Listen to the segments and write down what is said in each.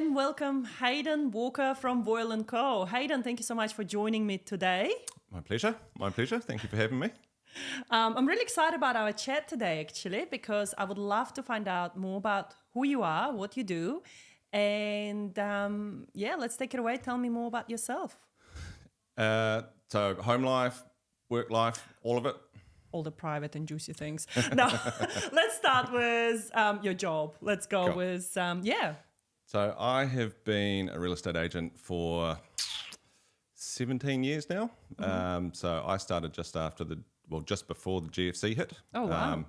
and welcome Hayden Walker from Voyle Co. Hayden, thank you so much for joining me today. My pleasure. Thank you for having me. I'm really excited about our chat today, actually, because I would love to find out more about who you are, what you do, and let's take it away. Tell me more about yourself. So home life, work life, all of it. All the private and juicy things. No, let's start with your job. Let's go Cool. with, So I have been a real estate agent for 17 years now. So I started just before the GFC hit. Oh, wow.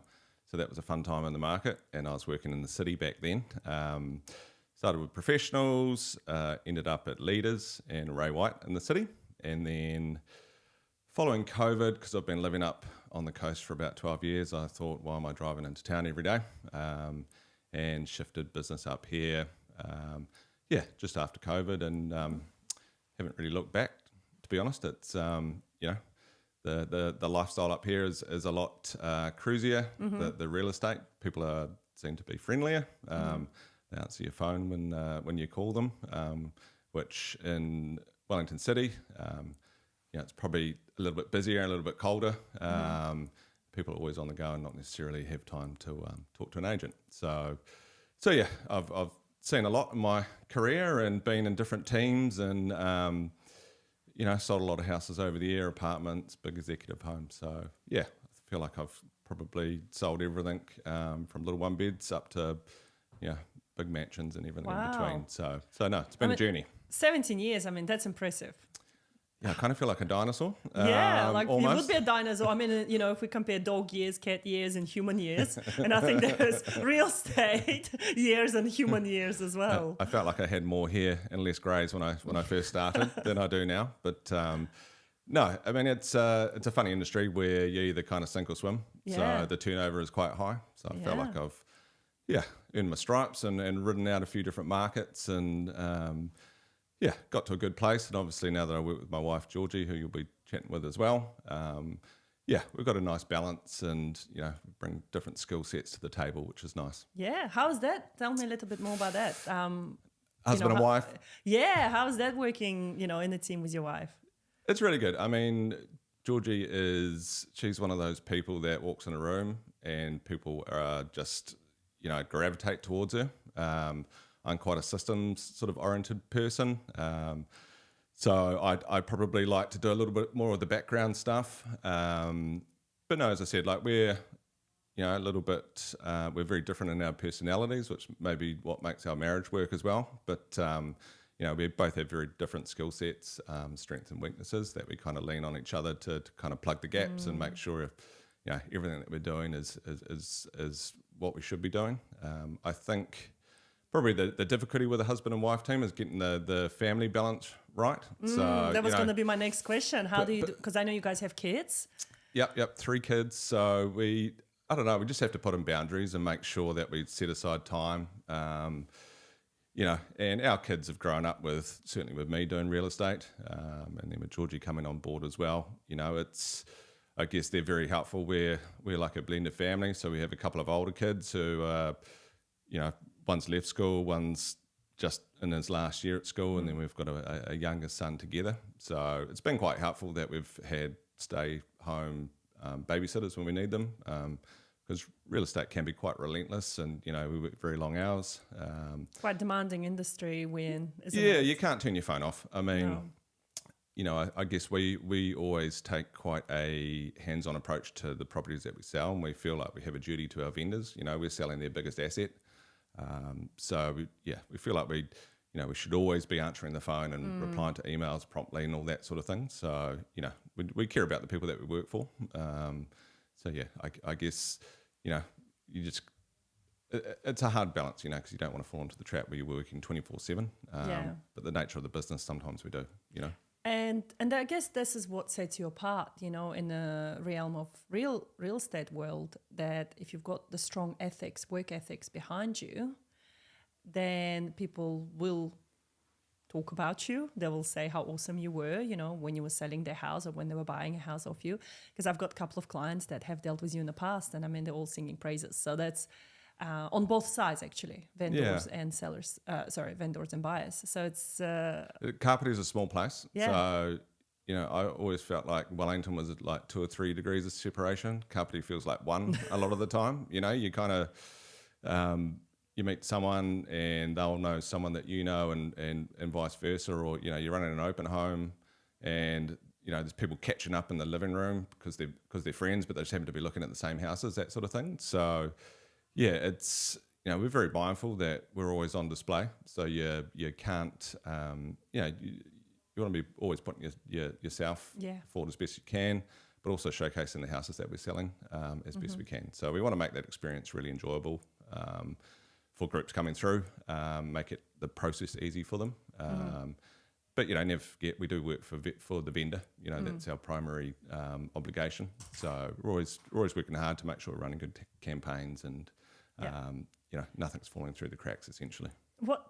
So that was a fun time in the market, and I was working in the city back then. Started with professionals, ended up at Leaders and Ray White in the city, and then following COVID, because I've been living up on the coast for about 12 years, I thought, why am I driving into town every day? And shifted business up here, just after COVID, and haven't really looked back, to be honest. It's, the lifestyle up here is a lot cruisier. The real estate, people seem to be friendlier. They answer your phone when you call them, which in Wellington City, it's probably a little bit busier, a little bit colder. People are always on the go and not necessarily have time to talk to an agent. So yeah, I've seen a lot in my career and been in different teams and, sold a lot of houses over the year, apartments, big executive homes. So yeah, I feel like I've probably sold everything from little one beds up to, big mansions and everything in between. So no, it's been a journey. 17 years, that's impressive. Yeah, I kind of feel like a dinosaur. Almost. You would be a dinosaur. if we compare dog years, cat years, and human years, and I think there's real estate years and human years as well. I felt like I had more hair and less greys when I first started than I do now. But no, it's a funny industry where you either kind of sink or swim. Yeah. So the turnover is quite high. So I felt like I've earned my stripes and ridden out a few different markets and. Got to a good place. And obviously now that I work with my wife, Georgie, who you'll be chatting with as well, we've got a nice balance and, bring different skill sets to the table, which is nice. Yeah. How's that? Tell me a little bit more about that. Husband and wife? Yeah. How's that working, in the team with your wife? It's really good. Georgie she's one of those people that walks in a room and people are just, gravitate towards her. I'm quite a systems sort of oriented person. So I probably like to do a little bit more of the background stuff. But no, as I said, we're, a little bit, we're very different in our personalities, which may be what makes our marriage work as well. But, we both have very different skill sets, strengths and weaknesses that we kind of lean on each other to kind of plug the gaps and make sure everything that we're doing is what we should be doing. I think probably the difficulty with a husband and wife team is getting the family balance right. So that was going to be my next question. How do you do? Because I know you guys have kids. Yep, 3 kids. So we just have to put in boundaries and make sure that we set aside time. And our kids have grown up certainly with me doing real estate, and then with Georgie coming on board as well. I guess they're very helpful. We're like a blended family. So we have a couple of older kids who one's left school, one's just in his last year at school, and then we've got a younger son together. So it's been quite helpful that we've had stay-home babysitters when we need them, because real estate can be quite relentless, and we work very long hours. Quite demanding industry, isn't it? Yeah, you can't turn your phone off. No. I guess we always take quite a hands-on approach to the properties that we sell, and we feel like we have a duty to our vendors. We're selling their biggest asset. So we feel like we should always be answering the phone and replying to emails promptly and all that sort of thing. So, we care about the people that we work for. I guess, it's a hard balance, because you don't want to fall into the trap where you're working 24/7. But the nature of the business, sometimes we do, And I guess this is what sets you apart, in the realm of real estate world, that if you've got the strong ethics, work ethics behind you, then people will talk about you. They will say how awesome you were, when you were selling their house or when they were buying a house off you. Because I've got a couple of clients that have dealt with you in the past, and they're all singing praises. So that's on both sides actually, vendors and sellers. Vendors and buyers. So it's Carpety is a small place, Yeah. so I always felt like Wellington was like 2 or 3 degrees of separation. Carpety feels like one a lot of the time. You kind of you meet someone and they'll know someone that and vice versa, or you're running an open home and there's people catching up in the living room because they're friends, but they just happen to be looking at the same houses, that sort of thing. So yeah, it's we're very mindful that we're always on display. So you can't you want to be always putting yourself forward as best you can, but also showcasing the houses that we're selling as best we can. So we want to make that experience really enjoyable for groups coming through, make the process easy for them. But never forget we do work for the vendor. That's our primary obligation. So we're always working hard to make sure we're running good campaigns and nothing's falling through the cracks essentially.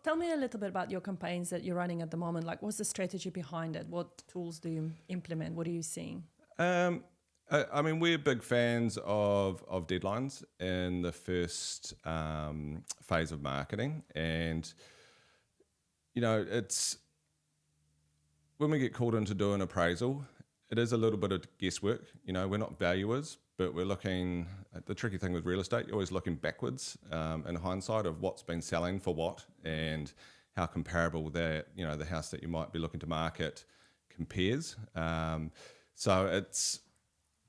Tell me a little bit about your campaigns that you're running at the moment. Like, what's the strategy behind it? What tools do you implement? What are you seeing? We're big fans of deadlines in the first phase of marketing, and it's when we get called in to do an appraisal, it is a little bit of guesswork. We're not valuers, but we're looking at the tricky thing with real estate. You're always looking backwards in hindsight of what's been selling for what and how comparable the house that you might be looking to market compares. So it's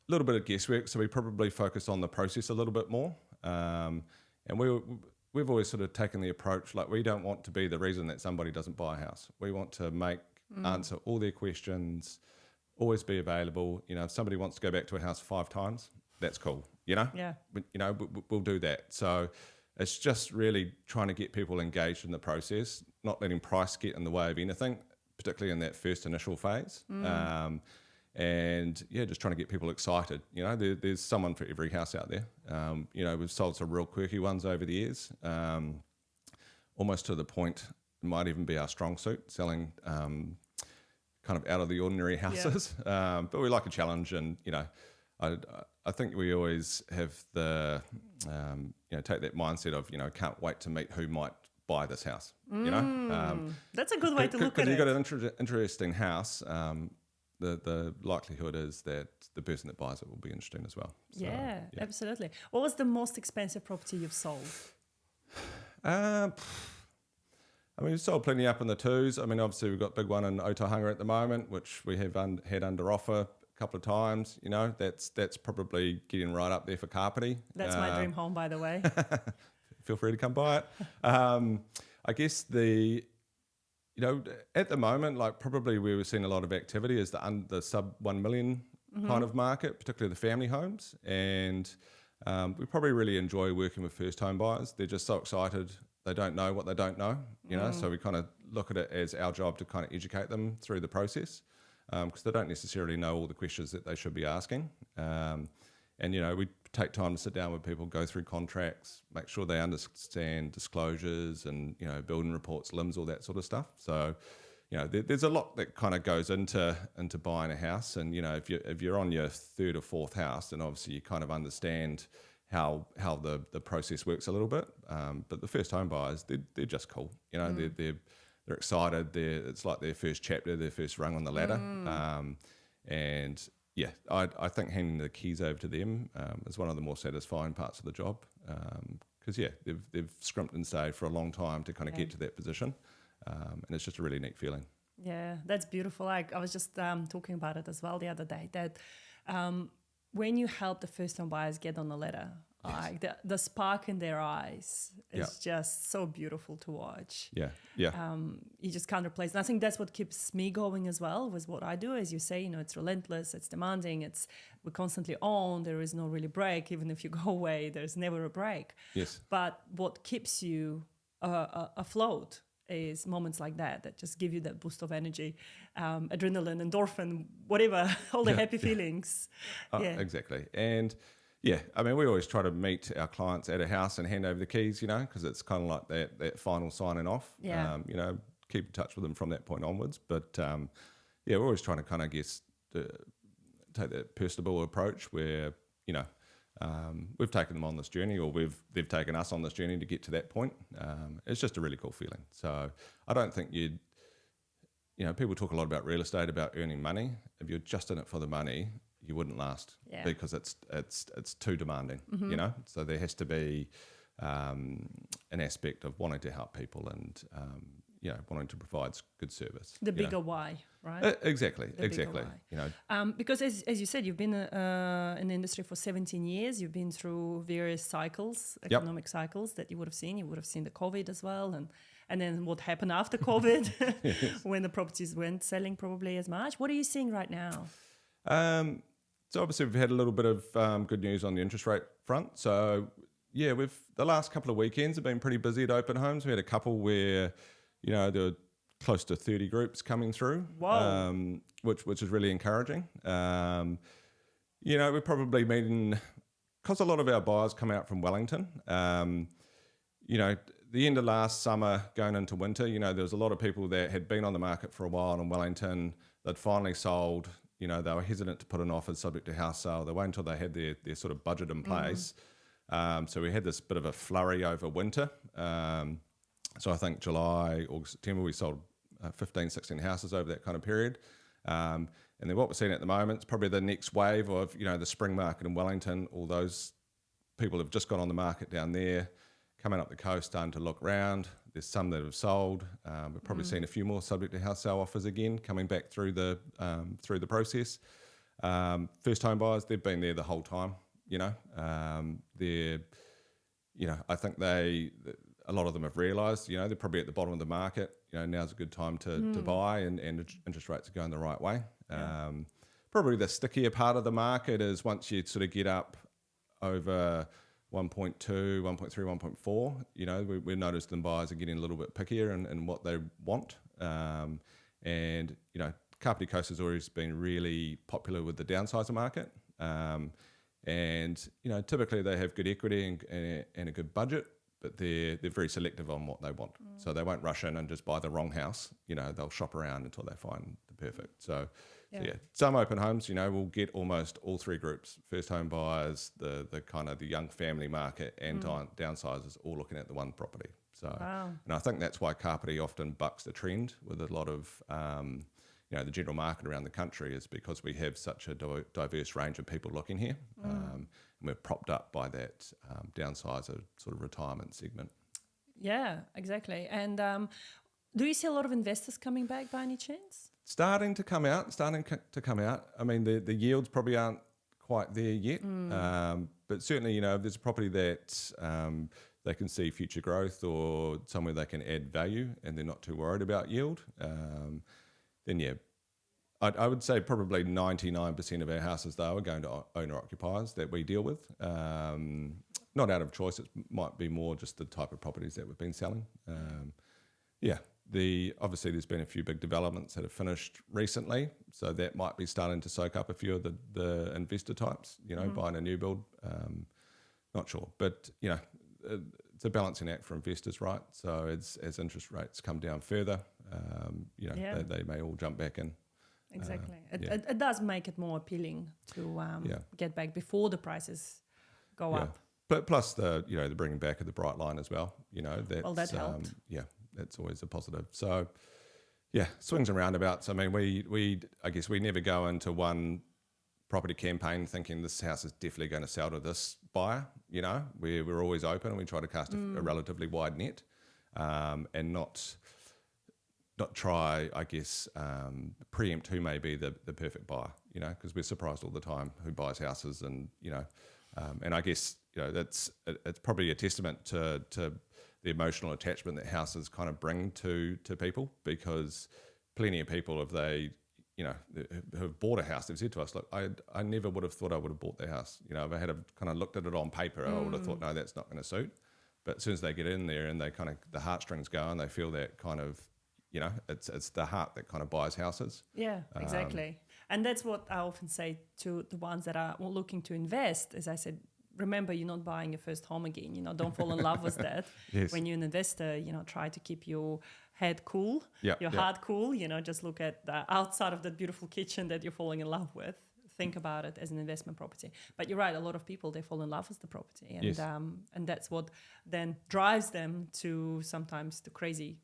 a little bit of guesswork. So we probably focus on the process a little bit more. And we've always sort of taken the approach, like, we don't want to be the reason that somebody doesn't buy a house. We want to answer all their questions, always be available. If somebody wants to go back to a house 5 times, that's cool. Yeah. We'll do that. So it's just really trying to get people engaged in the process, not letting price get in the way of anything, particularly in that first initial phase. And just trying to get people excited. There's someone for every house out there. We've sold some real quirky ones over the years, almost to the point it might even be our strong suit, selling kind of out of the ordinary houses. Yeah. But we like a challenge, and I think we always have the take that mindset of can't wait to meet who might buy this house. That's a good way to look at it. Because you've got an interesting house. The likelihood is that the person that buys it will be interesting as well. So, yeah, absolutely. What was the most expensive property you've sold? We've sold plenty up in the 2s. Obviously we've got a big one in Otahanga at the moment, which we have had under offer a couple of times. That's probably getting right up there for Carpety. That's my dream home, by the way. Feel free to come by it. I guess at the moment, like, probably where we're seeing a lot of activity is the sub 1 million kind of market, particularly the family homes. And we probably really enjoy working with first home buyers. They're just so excited. They don't know what they don't know, so we kind of look at it as our job to kind of educate them through the process, because they don't necessarily know all the questions that they should be asking. And we take time to sit down with people, go through contracts, make sure they understand disclosures and, building reports, limbs, all that sort of stuff. So, there's a lot that kind of goes into buying a house. And, if you're on your 3rd or 4th house, then obviously you kind of understand how the process works a little bit. But the first home buyers, they're just cool. They're excited. It's like their first chapter, their first rung on the ladder. And yeah, I think handing the keys over to them is one of the more satisfying parts of the job, because they've scrimped and saved for a long time to kind of get to that position, and it's just a really neat feeling. Yeah, that's beautiful. I was just talking about it as well the other day, that when you help the first home buyers get on the ladder, like the spark in their eyes is just so beautiful to watch. Yeah. You just can't replace. And I think that's what keeps me going as well with what I do. As you say, it's relentless, it's demanding, we're constantly on. There is no really break. Even if you go away, there's never a break. Yes. But what keeps you afloat is moments like that just give you that boost of energy, adrenaline, endorphin, whatever, all the happy feelings. Exactly. And yeah, we always try to meet our clients at a house and hand over the keys, because it's kind of like that final signing off. Yeah. Keep in touch with them from that point onwards. But we're always trying to kind of take that personable approach where, we've taken them on this journey, or they've taken us on this journey to get to that point. It's just a really cool feeling. So I don't think people talk a lot about real estate, about earning money. If you're just in it for the money, you wouldn't last because it's too demanding, So there has to be an aspect of wanting to help people and wanting to provide good service. The bigger why, right? Exactly. Why. Because as you said, you've been in the industry for 17 years. You've been through various cycles, economic cycles that you would have seen. You would have seen the COVID as well, and then what happened after COVID when the properties weren't selling probably as much. What are you seeing right now? So obviously we've had a little bit of good news on the interest rate front. So the last couple of weekends have been pretty busy at open homes. We had a couple where there were close to 30 groups coming through. Wow. Which is really encouraging. We're probably meeting, because a lot of our buyers come out from Wellington. The end of last summer going into winter, there was a lot of people that had been on the market for a while in Wellington. They'd finally sold. They were hesitant to put an offer subject to house sale. They waited until they had their sort of budget in place. So we had this bit of a flurry over winter. So I think July, August, September, we sold 15, 16 houses over that kind of period. And then what we're seeing at the moment is probably the next wave of, the spring market in Wellington. All those people have just got on the market down there, coming up the coast, starting to look around. There's some that have sold. We've probably seen a few more subject to house sale offers again coming back through the process. First home buyers, they've been there the whole time. I think a lot of them have realised, they're probably at the bottom of the market. Now's a good time to buy, and interest rates are going the right way. Probably the stickier part of the market is once you sort of get up over 1.2, 1.3, 1.4, we noticed the buyers are getting a little bit pickier in what they want. Kapiti Coast has always been really popular with the downsizer market. Typically they have good equity and a good budget, but they're very selective on what they want. So they won't rush in and just buy the wrong house. They'll shop around until they find the perfect. So some open homes, we'll get almost all three groups: first home buyers, the kind of the young family market, and downsizers, all looking at the one property. So, and I think that's why Kapiti often bucks the trend with a lot of the general market around the country, is because we have such a diverse range of people looking here. And we're propped up by that downsizer sort of retirement segment. Yeah, exactly. And do you see a lot of investors coming back by any chance? Starting to come out. I mean, the yields probably aren't quite there yet. But certainly, if there's a property that they can see future growth, or somewhere they can add value and they're not too worried about yield, then I would say probably 99% of our houses, though, are going to owner-occupiers that we deal with. Not out of choice. It might be more just the type of properties that we've been selling. Obviously there's been a few big developments that have finished recently, so that might be starting to soak up a few of the investor types, buying a new build. Not sure. But, it's a balancing act for investors, right? So as interest rates come down further, they may all jump back in. Exactly. It does make it more appealing to get back before the prices go up. But plus the bringing back of the bright line as well. That helped. That's always a positive. So swings and roundabouts. I mean, I guess we never go into one property campaign thinking this house is definitely going to sell to this buyer. We're always open, and we try to cast a relatively wide net, and not try, I guess, preempt who may be the perfect buyer, because we're surprised all the time who buys houses, and and I guess it's probably a testament to the emotional attachment that houses kind of bring to people, because plenty of people, if they have bought a house, they've said to us, look, I never would have thought I would have bought the house. If I had kind of looked at it on paper, I would have thought, no, that's not going to suit. But as soon as they get in there and they kind of, the heartstrings go, and they feel that kind of, it's the heart that kind of buys houses. Yeah, exactly. And that's what I often say to the ones that are looking to invest. As I said, remember, you're not buying your first home again. Don't fall in love with that. Yes. When you're an investor, try to keep your head cool, your heart cool. Just look at the outside of that beautiful kitchen that you're falling in love with think about it as an investment property. But you're right, a lot of people, they fall in love with the property, and Yes. and that's what then drives them to sometimes to crazy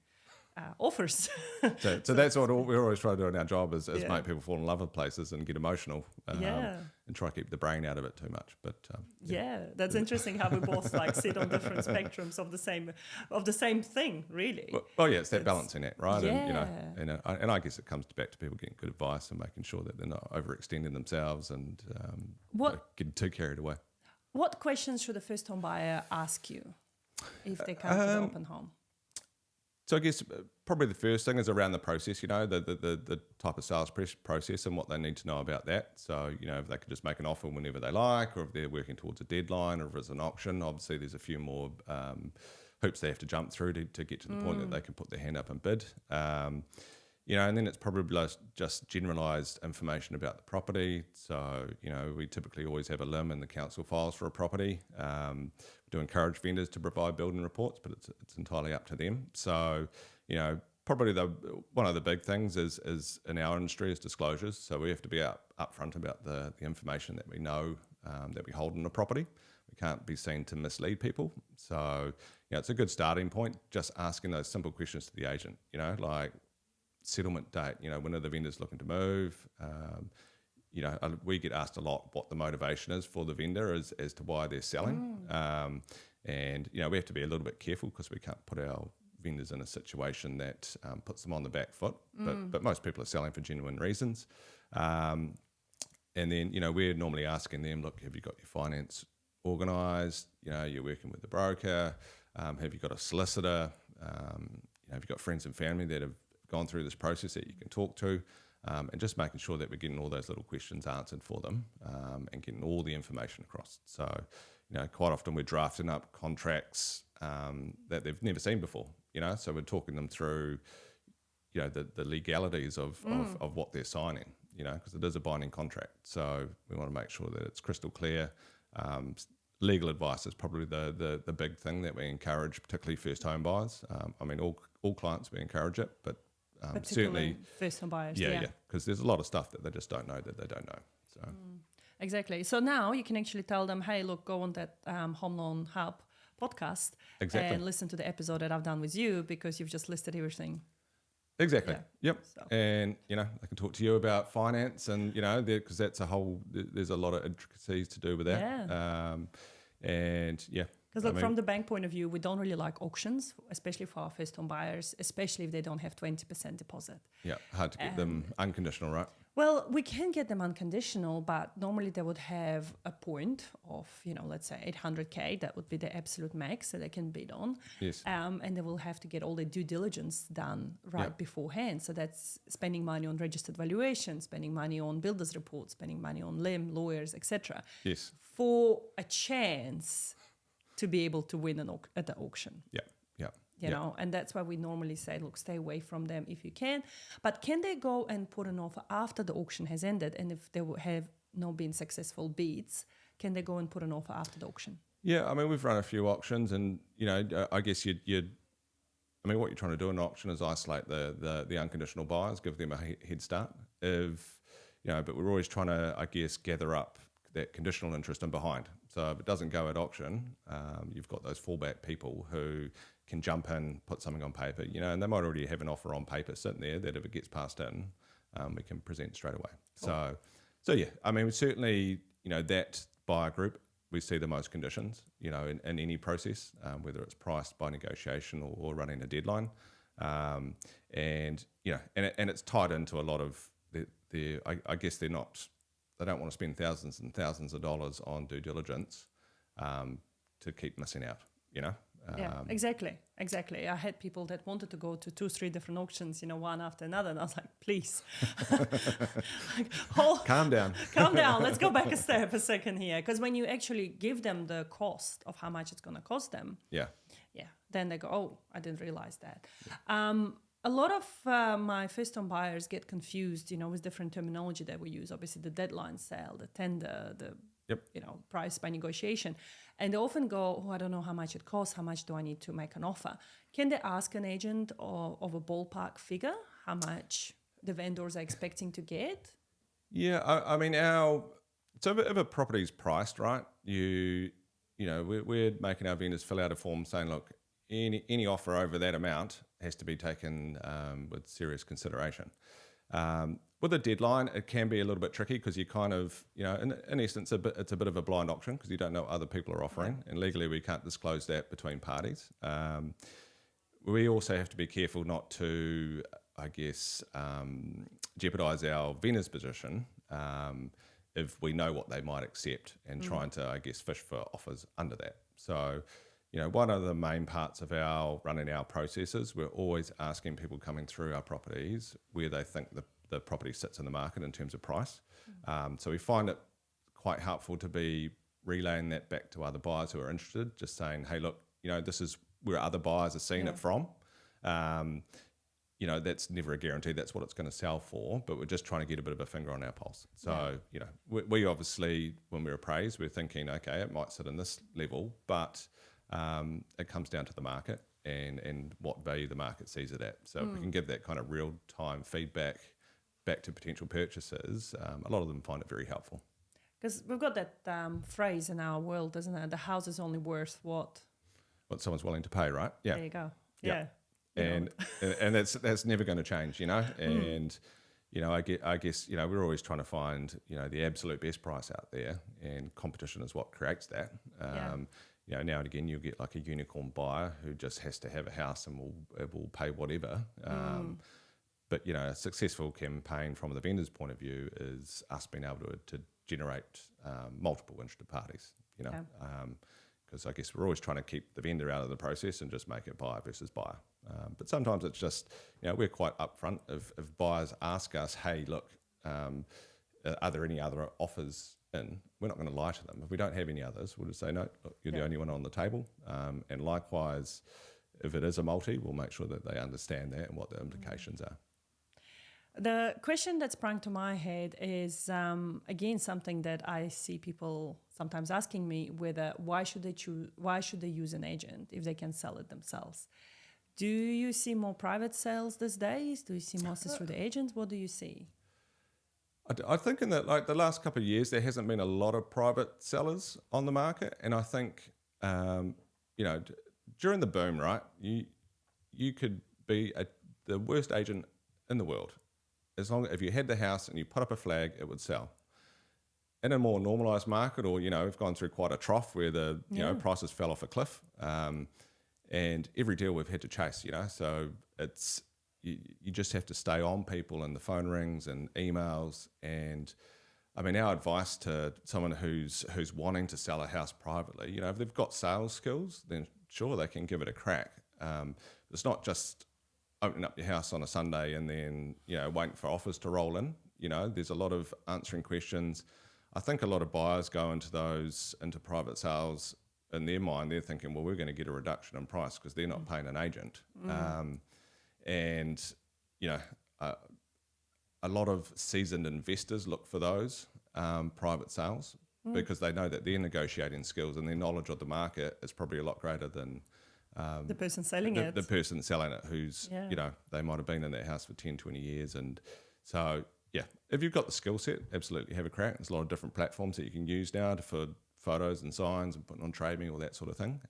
offers. So that's what we're always trying to do in our job is Yeah. make people fall in love with places and get emotional, Yeah. and try to keep the brain out of it too much. But Yeah, that's interesting how we both like sit on different spectrums of the same thing, really. Well, yeah, it's that balancing act, right? Yeah. And I guess it comes back to people getting good advice and making sure that they're not overextending themselves and getting too carried away. What questions should a first home buyer ask you if they come to the open home? So I guess probably the first thing is around the process, the type of sales process and what they need to know about that. So, if they could just make an offer whenever they like, or if they're working towards a deadline, or if it's an auction, obviously there's a few more hoops they have to jump through to get to the point that they can put their hand up and bid. And then it's probably just generalised information about the property. So, we typically always have a limb in the council files for a property. We do encourage vendors to provide building reports, but it's entirely up to them. So, probably one of the big things is in our industry is disclosures. So we have to be upfront about the information that we know that we hold in a property. We can't be seen to mislead people. So, it's a good starting point, just asking those simple questions to the agent, like settlement date, when are the vendors looking to move? We get asked a lot what the motivation is for the vendor as to why they're selling. And we have to be a little bit careful because we can't put our vendors in a situation that puts them on the back foot. But most people are selling for genuine reasons. And then, we're normally asking them, look, have you got your finance organised? You're working with the broker. Have you got a solicitor? Have you got friends and family that have gone through this process that you can talk to? And just making sure that we're getting all those little questions answered for them and getting all the information across. So, quite often we're drafting up contracts that they've never seen before, so we're talking them through, the legalities of what they're signing, because it is a binding contract. So we want to make sure that it's crystal clear. Legal advice is probably the big thing that we encourage, particularly first home buyers. All clients, we encourage it, but certainly first home buyers. Yeah, because there's a lot of stuff that they just don't know that they don't know. So Exactly. So now you can actually tell them, hey, look, go on that Home Loan Hub podcast and listen to the episode that I've done with you because you've just listed everything. Exactly. Yeah. Yep. So. And, they can talk to you about finance and, because there's a lot of intricacies to do with that. Yeah. Because look, from the bank point of view, we don't really like auctions, especially for our first home buyers, especially if they don't have 20% deposit. Yeah, hard to get them unconditional, right? Well, we can get them unconditional, but normally they would have a point of, let's say 800K. That would be the absolute max that they can bid on. Yes. And they will have to get all the due diligence done beforehand. So that's spending money on registered valuation, spending money on builder's reports, spending money on LIM, lawyers, etc. Yes. For a chance to be able to win at the auction. Yeah. And that's why we normally say, look, stay away from them if you can. But can they go and put an offer after the auction has ended? And if they have not been successful bids, can they go and put an offer after the auction? Yeah, we've run a few auctions and, I guess what you're trying to do in an auction is isolate the unconditional buyers, give them a head start. But we're always trying to, I guess, gather up that conditional interest in behind. So if it doesn't go at auction, you've got those fallback people who can jump in, put something on paper, and they might already have an offer on paper sitting there that if it gets passed in, we can present straight away. Cool. So yeah, certainly, that buyer group, we see the most conditions, in any process, whether it's priced by negotiation or running a deadline. And it's tied into a lot of I guess they don't want to spend thousands and thousands of dollars on due diligence to keep missing out, Yeah, exactly. I had people that wanted to go to 2-3 different auctions, one after another, and I was like, please, calm down. Let's go back a second here, because when you actually give them the cost of how much it's going to cost them, then they go, oh, I didn't realize that. A lot of my first-time buyers get confused, with different terminology that we use. Obviously, the deadline sale, the tender, the price by negotiation. And they often go, oh, I don't know how much it costs. How much do I need to make an offer? Can they ask an agent of a ballpark figure how much the vendors are expecting to get? Yeah, I mean, so if a property's priced right, we're making our vendors fill out a form saying, look, any offer over that amount has to be taken with serious consideration. With a deadline, it can be a little bit tricky because you kind of, in essence, it's a bit of a blind auction because you don't know what other people are offering, and legally we can't disclose that between parties. We also have to be careful not to, I guess, jeopardise our vendor's position if we know what they might accept and trying to, I guess, fish for offers under that. So, one of the main parts of running our processes, we're always asking people coming through our properties where they think the property sits in the market in terms of price. So we find it quite helpful to be relaying that back to other buyers who are interested, just saying, hey, look, this is where other buyers are seeing it from. That's never a guarantee that's what it's going to sell for, but we're just trying to get a bit of a finger on our pulse. So, we obviously, when we appraise, we're thinking, okay, it might sit in this level, but it comes down to the market and what value the market sees it at. So if we can give that kind of real-time feedback back to potential purchasers, a lot of them find it very helpful. Because we've got that phrase in our world, isn't it? The house is only worth what someone's willing to pay, right? Yeah. There you go. Yeah. And that's never going to change, And I guess we're always trying to find the absolute best price out there, and competition is what creates that. Now and again you'll get like a unicorn buyer who just has to have a house and will pay whatever. But a successful campaign from the vendor's point of view is us being able to generate multiple interested parties. Because I guess we're always trying to keep the vendor out of the process and just make it buyer versus buyer. But sometimes it's just, we're quite upfront if buyers ask us, hey, look, are there any other offers in? We're not going to lie to them. If we don't have any others, we'll just say, no, look, you're the only one on the table. And likewise, if it is a multi, we'll make sure that they understand that and what the implications are. The question that sprang to my head is, again, something that I see people sometimes asking me, whether why should they use an agent if they can sell it themselves? Do you see more private sales these days? Do you see more through the agents? What do you see? I think in the last couple of years, there hasn't been a lot of private sellers on the market. And I think, during the boom, right, you could be the worst agent in the world. If you had the house and you put up a flag, it would sell. In a more normalised market, or we've gone through quite a trough where the prices fell off a cliff, and every deal we've had to chase. So it's you just have to stay on people, and the phone rings and emails. And I mean, our advice to someone who's wanting to sell a house privately, if they've got sales skills, then sure, they can give it a crack. It's not just opening up your house on a Sunday and then, waiting for offers to roll in. There's a lot of answering questions. I think a lot of buyers go into private sales, in their mind, they're thinking, well, we're going to get a reduction in price because they're not paying an agent. A lot of seasoned investors look for those private sales because they know that their negotiating skills and their knowledge of the market is probably a lot greater than the person selling it. The person selling it who's, they might have been in that house for 10, 20 years. And so, if you've got the skill set, absolutely have a crack. There's a lot of different platforms that you can use now for photos and signs and putting on TradeMe, all that sort of thing.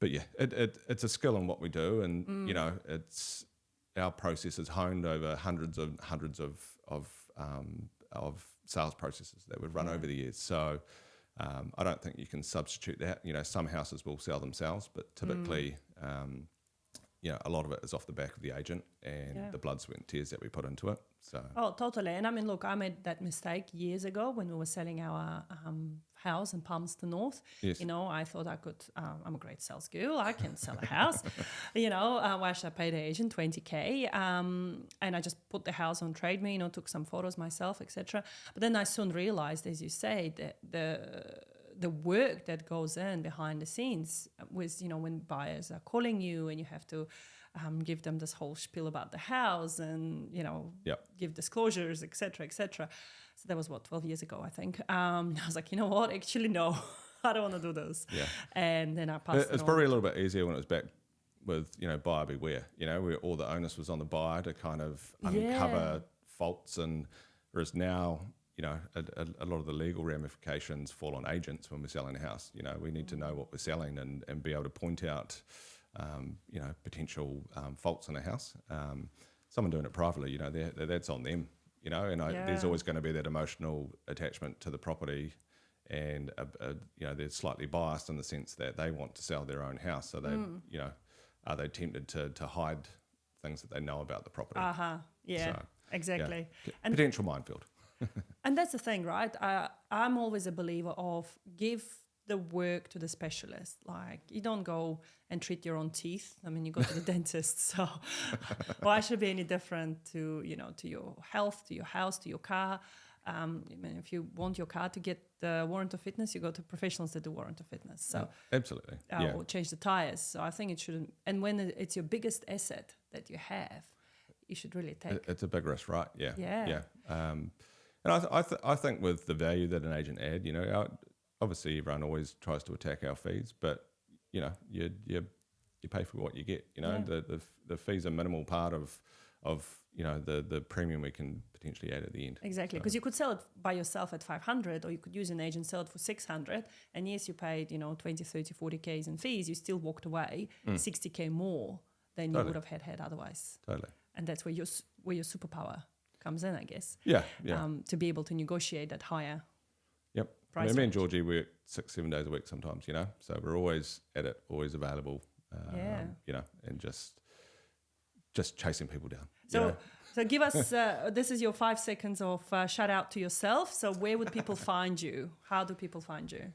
But it's a skill in what we do. And, it's our process is honed over hundreds of sales processes that we've run over the years. So, I don't think you can substitute that. Some houses will sell themselves, but typically, a lot of it is off the back of the agent and the blood, sweat and tears that we put into it. So. Oh, totally. And I mean, look, I made that mistake years ago when we were selling our house in Palmerston North. Yes. I thought I could, I'm a great sales girl. I can sell a house. Why should I pay the agent $20K? And I just put the house on TradeMe, took some photos myself, etc. But then I soon realized, as you say, that the work that goes in behind the scenes with, when buyers are calling you and you have to give them this whole spiel about the house and, give disclosures, etc., etc. So that was 12 years ago, I think. I was like, you know what? Actually, no, I don't want to do this. Yeah. And then I passed It's probably a little bit easier when it was back with, buyer beware, where all the onus was on the buyer to kind of uncover faults and Whereas now, a lot of the legal ramifications fall on agents when we're selling a house. We need to know what we're selling and be able to point out, potential faults in a house. Someone doing it privately, that's on them. There's always going to be that emotional attachment to the property, and they're slightly biased in the sense that they want to sell their own house. So they, are they tempted to hide things that they know about the property? Yeah, so, exactly. Yeah. And potential minefield. And that's the thing, right? I'm always a believer of give the work to the specialist. Like, you don't go and treat your own teeth. I mean, you go to the dentist. So why should it be any different to your health, to your house, to your car? If you want your car to get the warrant of fitness, you go to professionals that do warrant of fitness. So absolutely, or change the tires. So I think it shouldn't. And when it's your biggest asset that you have, you should really take. It's a big risk, right? Yeah. And I think with the value that an agent add, obviously everyone always tries to attack our fees, but you pay for what you get. The fees are a minimal part of the premium we can potentially add at the end. Exactly, because you could sell it by yourself at 500, or you could use an agent, sell it for 600, and yes, you paid 20, 30, 40 Ks in fees. You still walked away 60K more than you would have had otherwise. Totally. And that's where your superpower comes in, I guess. Yeah. To be able to negotiate that higher. Yep. Price me and Georgie work 6-7 days a week sometimes, so we're always at it, always available, and just chasing people down. So give us, this is your 5 seconds of shout out to yourself. So where would people find you? How do people find you?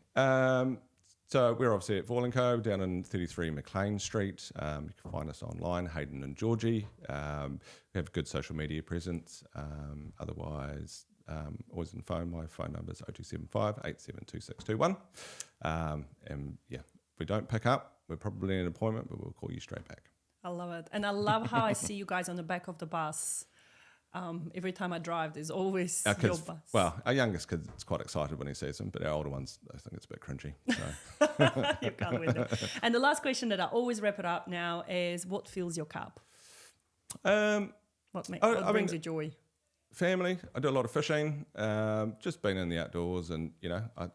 So we're obviously at Voyle Co down in 33 McLean Street. You can find us online, Hayden and Georgie. We have a good social media presence. Otherwise, always on phone. My phone number is 0275 872621. And if we don't pick up, we're probably in an appointment, but we'll call you straight back. I love it. And I love how I see you guys on the back of the bus. Every time I drive, there's always your bus. Well, our youngest kid is quite excited when he sees them, but our older ones, I think it's a bit cringy. So. You can't win them. And the last question that I always wrap it up now is, what fills your cup? What brings you joy? Family. I do a lot of fishing. Just being in the outdoors, and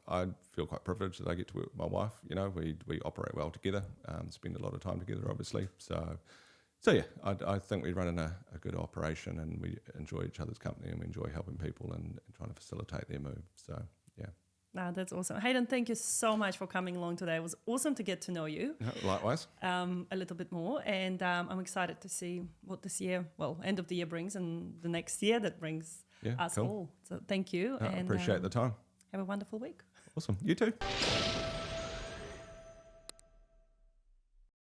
I feel quite privileged that I get to work with my wife. We operate well together. Spend a lot of time together, obviously. So yeah, I think we run a good operation, and we enjoy each other's company, and we enjoy helping people and trying to facilitate their move. So yeah. No, that's awesome. Hayden, thank you so much for coming along today. It was awesome to get to know you. Likewise. A little bit more, and I'm excited to see what this year, end of the year brings, and the next year that brings us all. So thank you. I appreciate the time. Have a wonderful week. Awesome. You too.